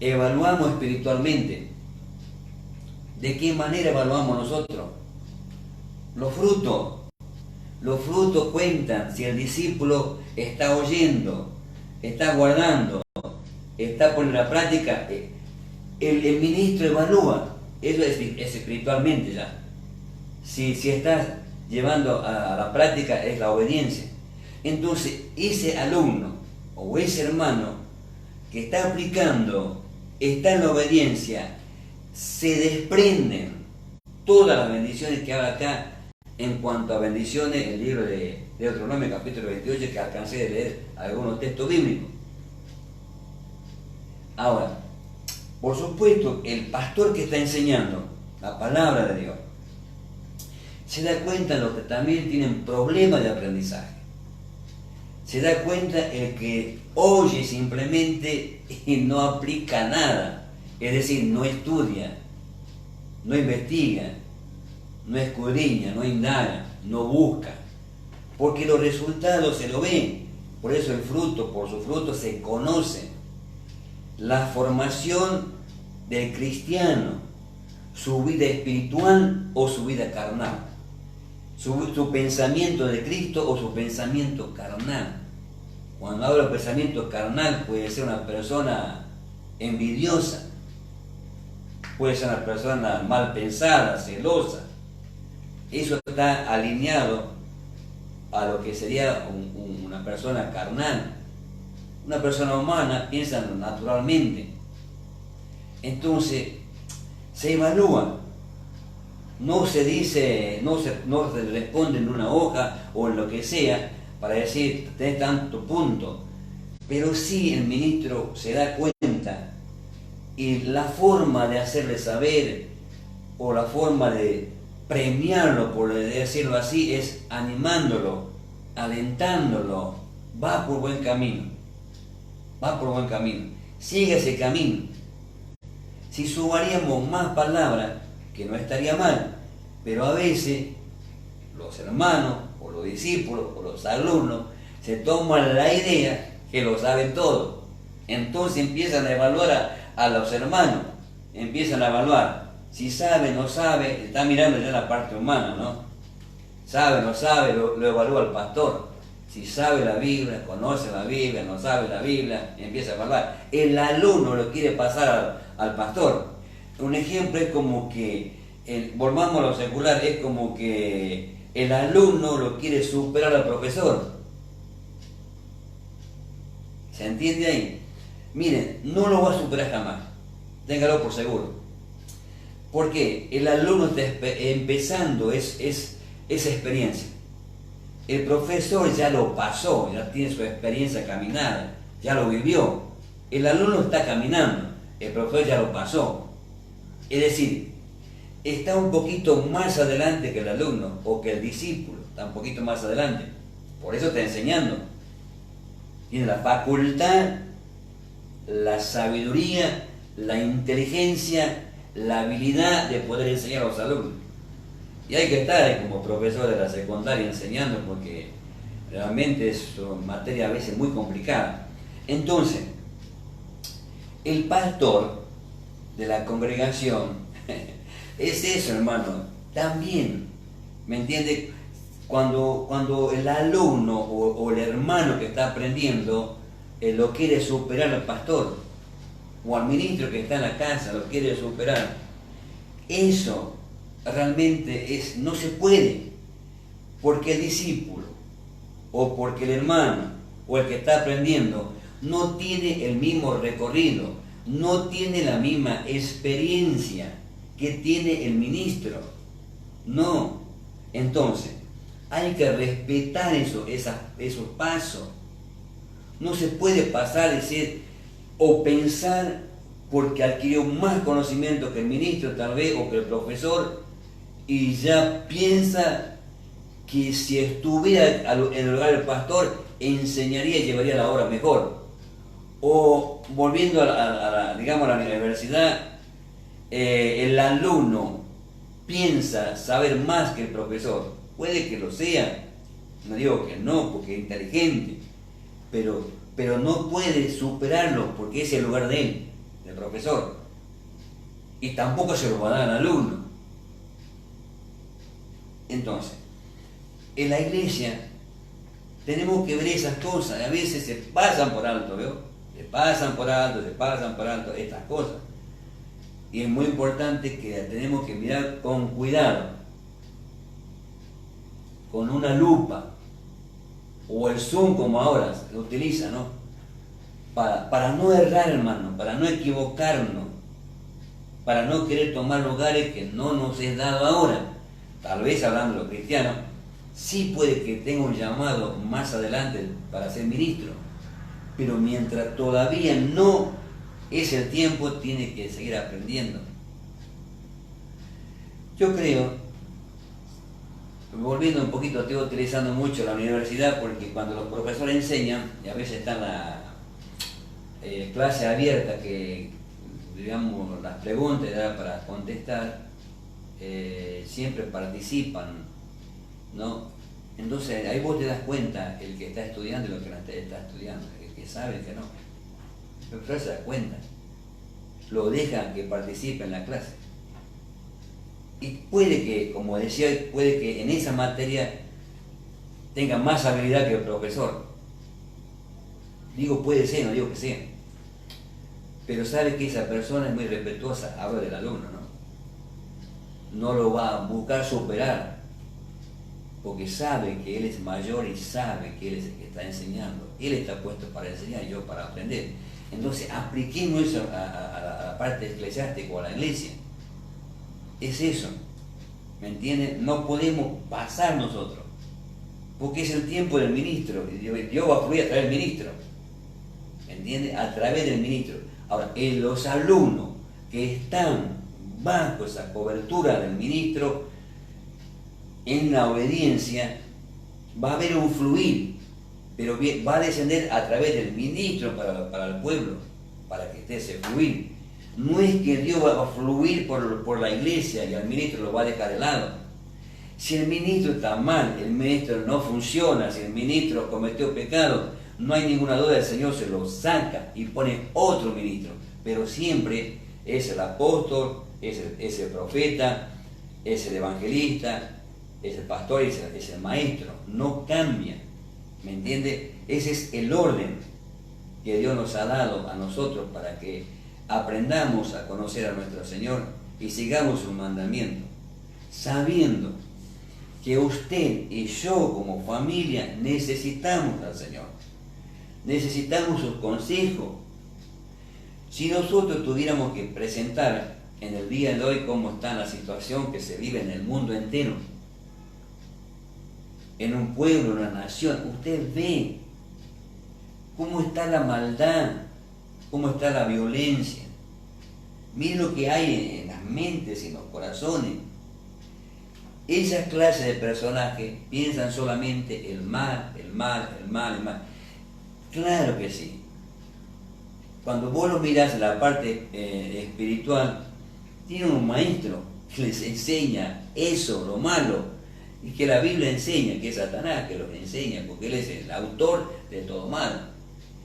evaluamos espiritualmente. ¿De qué manera evaluamos nosotros? Los frutos. Los frutos cuentan si el discípulo está oyendo, está guardando, está poniendo en la práctica. El ministro evalúa. Eso es espiritualmente ya. Si estás llevando a la práctica es la obediencia. Entonces ese alumno o ese hermano que está aplicando, está en la obediencia, se desprenden todas las bendiciones que habla acá. En cuanto a bendiciones, el libro de Deuteronomio capítulo 28, que alcancé de leer algunos textos bíblicos. Ahora, por supuesto, el pastor que está enseñando la palabra de Dios se da cuenta de los que también tienen problemas de aprendizaje. Se da cuenta el que oye simplemente y no aplica nada. Es decir, no estudia, no investiga, no escudriña, no indaga, no busca. Porque los resultados se lo ven. Por eso el fruto, por su fruto se conoce. La formación del cristiano, su vida espiritual o su vida carnal. Su pensamiento de Cristo o su pensamiento carnal. Cuando hablo de pensamiento carnal, puede ser una persona envidiosa, puede ser una persona mal pensada, celosa. Eso está alineado a lo que sería una persona carnal. Una persona humana piensa naturalmente. Entonces, se evalúa. No se dice, no se responde en una hoja o en lo que sea para decir, tenés tanto punto. Pero sí el ministro se da cuenta y la forma de hacerle saber o la forma de premiarlo, por decirlo así, es animándolo, alentándolo. Va por buen camino. Va por buen camino. Sigue ese camino. Si sumaríamos más palabras, que no estaría mal, pero a veces los hermanos o los discípulos o los alumnos se toman la idea que lo saben todo. Entonces empiezan a evaluar a los hermanos, empiezan a evaluar si sabe, no sabe, está mirando ya la parte humana, ¿no? Sabe, no sabe, lo evalúa el pastor. Si sabe la Biblia, conoce la Biblia, no sabe la Biblia, empieza a evaluar. El alumno lo quiere pasar al pastor. Un ejemplo es como que, volvamos a lo secular, es como que el alumno lo quiere superar al profesor. ¿Se entiende ahí? Miren, no lo va a superar jamás, téngalo por seguro. Porque el alumno está empezando esa experiencia. El profesor ya lo pasó, ya tiene su experiencia caminada, ya lo vivió. El alumno está caminando, el profesor ya lo pasó. Es decir, está un poquito más adelante que el alumno o que el discípulo, está un poquito más adelante. Por eso está enseñando. Tiene la facultad, la sabiduría, la inteligencia, la habilidad de poder enseñar a los alumnos. Y hay que estar como profesor de la secundaria enseñando porque realmente es una materia a veces muy complicada. Entonces, el pastor de la congregación es eso, hermano, también, ¿me entiende? Cuando el alumno o el hermano que está aprendiendo lo quiere superar al pastor o al ministro que está en la casa, lo quiere superar, eso realmente no se puede, porque el discípulo o porque el hermano o el que está aprendiendo no tiene el mismo recorrido, no tiene la misma experiencia que tiene el ministro. No. Entonces, hay que respetar esos pasos. No se puede pasar, decir, o pensar porque adquirió más conocimiento que el ministro tal vez o que el profesor y ya piensa que si estuviera en el lugar del pastor enseñaría y llevaría la obra mejor. O volviendo digamos, a la universidad, el alumno piensa saber más que el profesor. Puede que lo sea, no digo que no, porque es inteligente, pero no puede superarlo porque es el lugar de él, del profesor. Y tampoco se lo va a dar al alumno. Entonces, en la iglesia tenemos que ver esas cosas. A veces se pasan por alto, ¿veo? Se pasan por alto estas cosas. Y es muy importante que tenemos que mirar con cuidado, con una lupa, o el zoom como ahora se utiliza, ¿no? Para no errar, hermano, para no equivocarnos, para no querer tomar lugares que no nos es dado ahora. Tal vez hablando de los cristianos, sí puede que tenga un llamado más adelante para ser ministro, pero mientras todavía no es el tiempo, tiene que seguir aprendiendo. Yo creo, volviendo un poquito, estoy utilizando mucho la universidad porque cuando los profesores enseñan, y a veces está en la clase abierta que, digamos, las preguntas para contestar, siempre participan, ¿no? Entonces ahí vos te das cuenta el que está estudiando y lo que no está estudiando, el que sabe y el que no. El profesor se da cuenta, lo deja que participe en la clase. Y puede que, como decía, puede que en esa materia tenga más habilidad que el profesor. Digo puede ser, no digo que sea. Pero sabe que esa persona es muy respetuosa, hablo del alumno, ¿no? No lo va a buscar superar, porque sabe que él es mayor y sabe que él es el que está enseñando. Él está puesto para enseñar y yo para aprender. Entonces apliquemos eso a la parte eclesiástica o a la iglesia. Es eso, ¿me entienden? No podemos pasar nosotros, porque es el tiempo del ministro, y Dios va a fluir a través del ministro, ¿me entienden? A través del ministro. Ahora, los alumnos que están bajo esa cobertura del ministro, en la obediencia, va a haber un fluir, pero va a descender a través del ministro para el pueblo, para que esté ese fluir. No es que Dios va a fluir por la iglesia y al ministro lo va a dejar de lado. Si el ministro está mal, el ministro no funciona, si el ministro cometió pecado, no hay ninguna duda, el Señor se lo saca y pone otro ministro. Pero siempre es el apóstol, es el profeta, es el evangelista, es el pastor, es el maestro. No cambia, ¿me entiende? Ese es el orden que Dios nos ha dado a nosotros para que aprendamos a conocer a nuestro Señor y sigamos sus mandamientos, sabiendo que usted y yo como familia necesitamos al Señor, necesitamos sus consejos. Si nosotros tuviéramos que presentar en el día de hoy cómo está la situación que se vive en el mundo entero, en un pueblo, en una nación, usted ve cómo está la maldad, cómo está la violencia. Mire lo que hay en las mentes y en los corazones. Esa clase de personajes piensan solamente el mal, el mal, el mal, el mal. Claro que sí. Cuando vos lo mirás en la parte espiritual, tienen un maestro que les enseña eso, lo malo, y que la Biblia enseña, que es Satanás que los enseña, porque él es el autor de todo mal.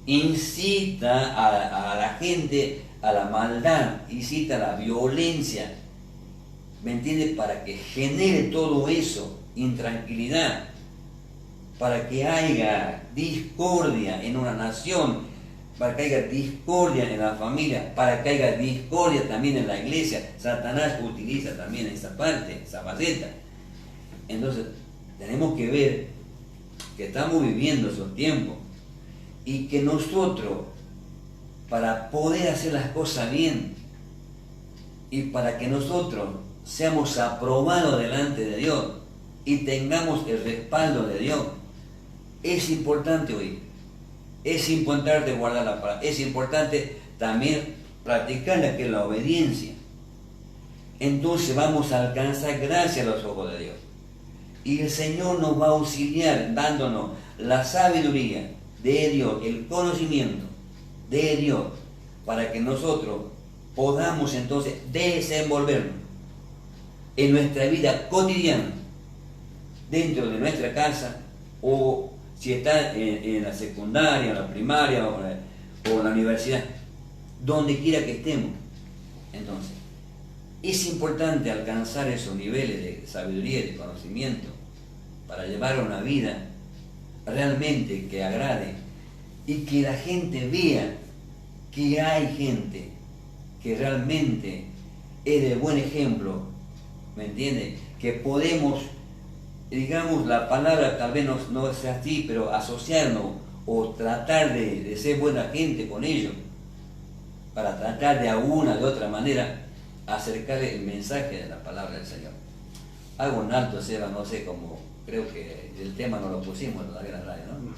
Incita a la gente a la maldad, incita a la violencia, ¿me entiendes? Para que genere todo eso, intranquilidad, para que haya discordia en una nación, para que haya discordia en la familia, para que haya discordia también en la iglesia. Satanás utiliza también esa parte, esa faceta. Entonces, tenemos que ver que estamos viviendo esos tiempos y que nosotros, para poder hacer las cosas bien y para que nosotros seamos aprobados delante de Dios y tengamos el respaldo de Dios, es importante oír, es importante guardar la palabra, es importante también practicar la que es la obediencia. Entonces vamos a alcanzar gracia a los ojos de Dios. Y el Señor nos va a auxiliar dándonos la sabiduría de Dios, el conocimiento de Dios, para que nosotros podamos entonces desenvolvernos en nuestra vida cotidiana, dentro de nuestra casa, o si está en la secundaria, en la primaria o en la universidad, donde quiera que estemos. Entonces, es importante alcanzar esos niveles de sabiduría y de conocimiento para llevar una vida realmente que agrade y que la gente vea que hay gente que realmente es de buen ejemplo, ¿me entiende? Que podemos, digamos, la palabra tal vez no sea así, pero asociarnos o tratar de ser buena gente con ellos, para tratar de alguna, de otra manera, acercarle el mensaje de la palabra del Señor. Hago un alto, Seba, no sé cómo, creo que el tema no lo pusimos todavía en la radio, ¿no?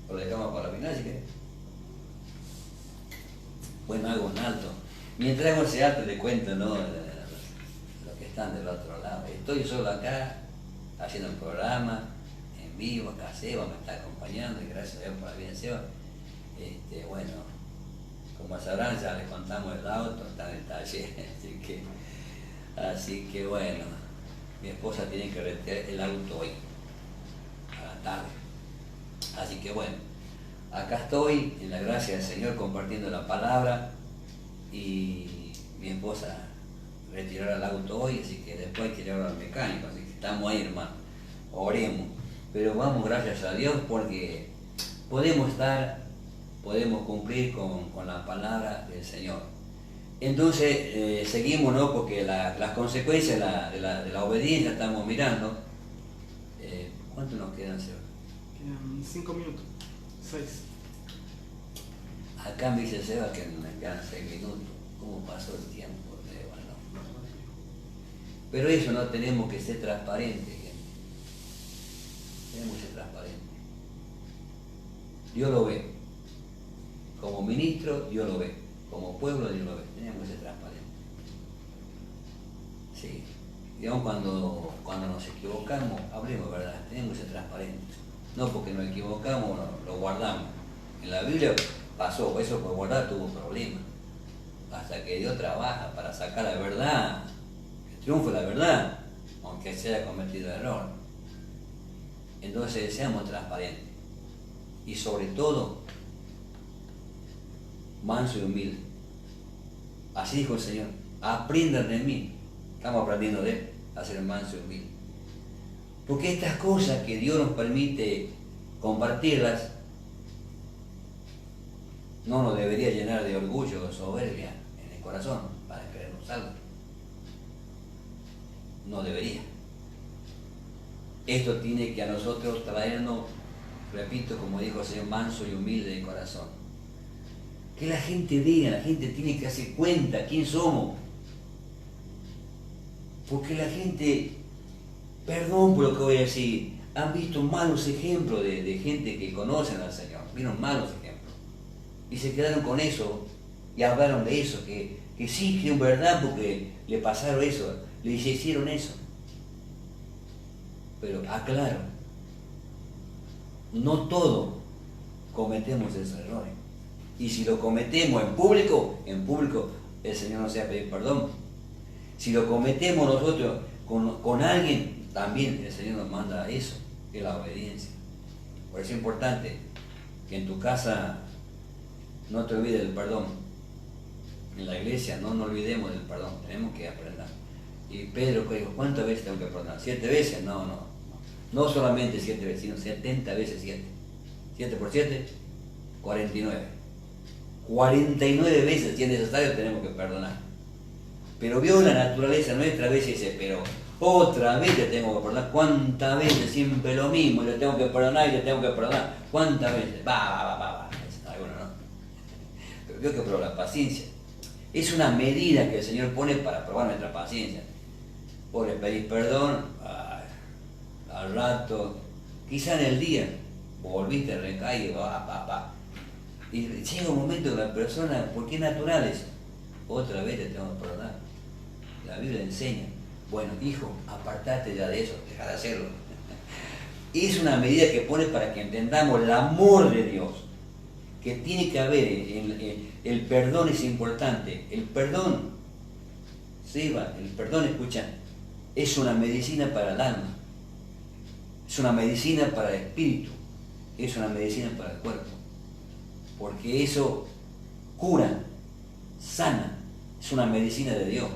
¿O lo dejamos para la final si querés? Bueno, hago un alto. Mientras hago ese alto le cuento, ¿no?, los que están del otro lado. Estoy solo acá, haciendo el programa, en vivo, acá Seba me está acompañando, y gracias a Dios por la vida de Seba. Bueno, como sabrán, ya les contamos el auto, está en el taller, así que bueno, mi esposa tiene que retirar el auto hoy, a la tarde. Así que bueno, acá estoy, en la gracia del Señor, compartiendo la palabra, y mi esposa retirará el auto hoy, así que después hay que llevarlo al mecánico, así que estamos ahí, hermano, oremos. Pero vamos, gracias a Dios, porque podemos cumplir con la palabra del Señor. Entonces, seguimos, ¿no?, porque las consecuencias de la obediencia estamos mirando. ¿Cuánto nos quedan, Señor? Quedan 5 minutos, 6. Acá me dice Seba que me quedan 6 minutos. ¿Cómo pasó el tiempo, Seba? No. Pero eso no, tenemos que ser transparentes, gente. Tenemos que ser transparentes. Dios lo ve. Como ministro, Dios lo ve. Como pueblo, Dios lo ve. Tenemos que ser transparentes. Sí. Digamos, cuando nos equivocamos, hablemos verdad. Tenemos que ser transparentes. No porque nos equivocamos, lo guardamos. En la Biblia pasó, eso por guardar tuvo problemas. Hasta que Dios trabaja para sacar la verdad, que triunfe la verdad, aunque se haya cometido error. Entonces seamos transparentes. Y sobre todo, manso y humilde. Así dijo el Señor, aprendan de mí. Estamos aprendiendo de Él a ser manso y humilde. Porque estas cosas que Dios nos permite compartirlas, no nos debería llenar de orgullo o de soberbia, el corazón para creernos salvos. No debería. Esto tiene que a nosotros traernos, repito, como dijo el Señor, manso y humilde de corazón. Que la gente diga, la gente tiene que hacer cuenta quién somos. Porque la gente, perdón por lo que voy a decir, han visto malos ejemplos de gente que conocen al Señor. Vieron malos ejemplos. Y se quedaron con eso y hablaron de eso, que sí, que es verdad porque le pasaron eso, le hicieron eso. Pero aclaro, no todos cometemos esos errores. Y si lo cometemos en público el Señor nos va a pedir perdón. Si lo cometemos nosotros con alguien, también el Señor nos manda eso, que es la obediencia. Por eso es importante que en tu casa no te olvides del perdón. En la iglesia no nos olvidemos del perdón, tenemos que aprender. Y Pedro dijo, ¿cuántas veces tengo que perdonar? ¿7 veces? No solamente 7 veces, sino 70 veces 7. 7 por 7, 49. 49 veces, si es necesario, tenemos que perdonar. Pero vio la naturaleza nuestra, a veces dice, pero otra vez te tengo que perdonar. ¿Cuántas veces? Siempre lo mismo, le tengo que perdonar y le tengo que perdonar. ¿Cuántas veces? Va. Algunos no. Pero vio que probar la paciencia. Es una medida que el Señor pone para probar nuestra paciencia. Vos le pedís perdón, al rato, quizá en el día, volviste, recae, y llega un momento que la persona, porque es natural eso, otra vez te tengo que perdonar. La Biblia enseña, bueno, hijo, apartate ya de eso, deja de hacerlo. Es una medida que pone para que entendamos el amor de Dios, que tiene que haber, el perdón es importante. El perdón, Seba, el perdón, escucha, es una medicina para el alma, es una medicina para el espíritu, es una medicina para el cuerpo, porque eso cura, sana, es una medicina de Dios.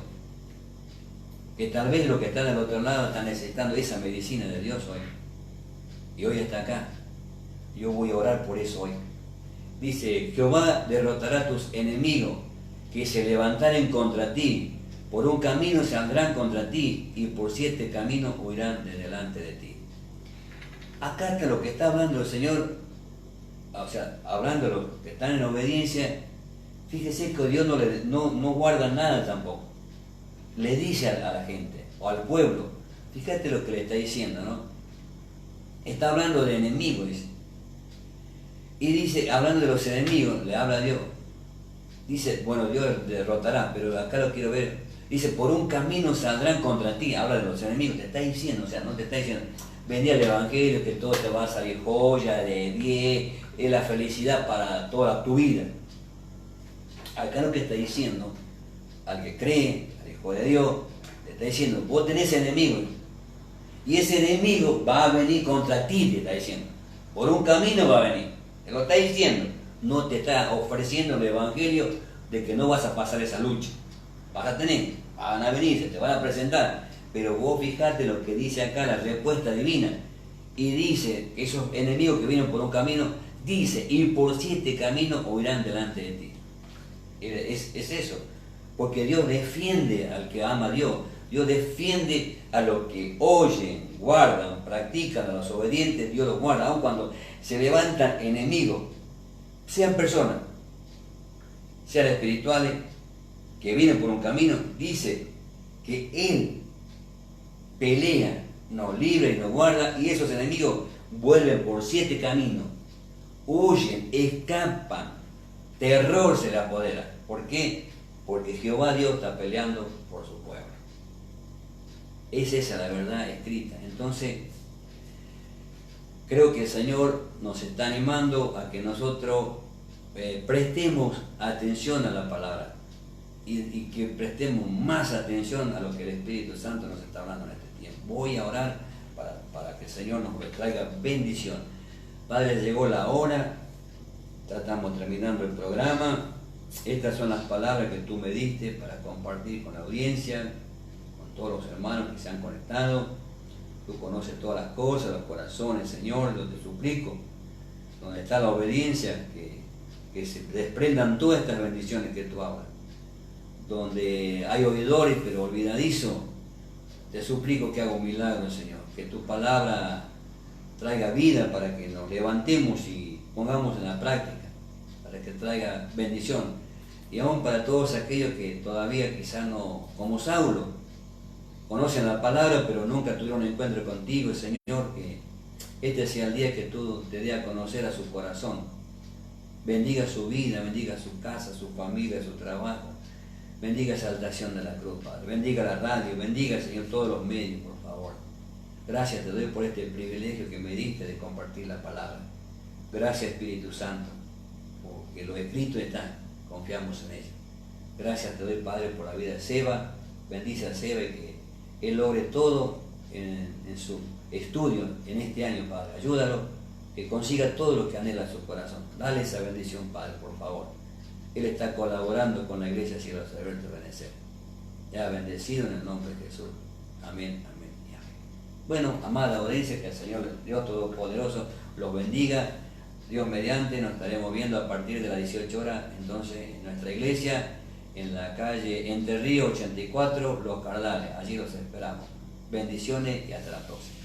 Que tal vez los que están del otro lado están necesitando esa medicina de Dios hoy. Y hoy está acá. Yo voy a orar por eso hoy. Dice, Jehová derrotará a tus enemigos que se levantaren contra ti. Por un camino saldrán contra ti y por 7 caminos huirán de delante de ti. Acá está lo que está hablando el Señor, o sea, hablando de los que están en obediencia. Fíjese que Dios no guarda nada tampoco. Le dice a la gente, o al pueblo, fíjate lo que le está diciendo, ¿no? Está hablando de enemigos, dice. Y dice, hablando de los enemigos, le habla a Dios. Dice, bueno, Dios derrotará, pero acá lo quiero ver. Dice, por un camino saldrán contra ti. Habla de los enemigos, te está diciendo, o sea, no te está diciendo, vendí al Evangelio, que todo te va a salir joya, de 10, es la felicidad para toda tu vida. Acá lo que está diciendo, al que cree, al Hijo de Dios, le está diciendo, vos tenés enemigos, y ese enemigo va a venir contra ti, te está diciendo. Por un camino va a venir, te lo está diciendo, no te está ofreciendo el Evangelio de que no vas a pasar esa lucha. Vas a tener, van a venir, se te van a presentar, pero vos fijate lo que dice acá la respuesta divina, y dice, esos enemigos que vienen por un camino, dice, y por 7 caminos huirán delante de ti. Es eso, porque Dios defiende al que ama a Dios, Dios defiende a los que oyen, guardan, practican, a los obedientes, Dios los guarda, aun cuando se levantan enemigos, sean personas, sean espirituales, que vienen por un camino, dice que Él pelea, nos libra y nos guarda, y esos enemigos vuelven por 7 caminos, huyen, escapan, terror se les apodera. ¿Por qué? Porque Jehová Dios está peleando por su pueblo. Es esa la verdad escrita. Entonces, creo que el Señor nos está animando a que nosotros prestemos atención a la palabra y que prestemos más atención a lo que el Espíritu Santo nos está hablando en este tiempo. Voy a orar para que el Señor nos traiga bendición. Padre, llegó la hora, estamos terminando el programa. Estas son las palabras que tú me diste para compartir con la audiencia, con todos los hermanos que se han conectado. Tú conoces todas las cosas, los corazones, Señor, yo te suplico, donde está la obediencia, que se desprendan todas estas bendiciones que tú hablas. donde hay oidores pero olvidadizo, te suplico que haga un milagro, Señor, que tu palabra traiga vida para que nos levantemos y pongamos en la práctica, para que traiga bendición. Y aún para todos aquellos que todavía quizás no, como Saulo, conocen la palabra pero nunca tuvieron un encuentro contigo, Señor, que este sea el día que tú te dé a conocer a su corazón. Bendiga su vida, bendiga su casa, su familia, su trabajo. Bendiga esa Exaltación de la Cruz, Padre. Bendiga la radio, bendiga, Señor, todos los medios, por favor. Gracias te doy por este privilegio que me diste de compartir la palabra. Gracias, Espíritu Santo, porque lo escrito está, confiamos en ello. Gracias te doy, Padre, por la vida de Seba. Bendice a Seba y que él logre todo en su estudio en este año, Padre. Ayúdalo, que consiga todo lo que anhela su corazón. Dale esa bendición, Padre, por favor. Él está colaborando con la Iglesia Cielos Abiertos de Benecer. Ya bendecido en el nombre de Jesús. Amén, amén y amén. Bueno, amada audiencia, que el Señor Dios Todopoderoso los bendiga. Dios mediante, nos estaremos viendo a partir de las 18 horas, entonces, en nuestra iglesia, en la calle Entre Ríos 84, Los Cardales. Allí los esperamos. Bendiciones y hasta la próxima.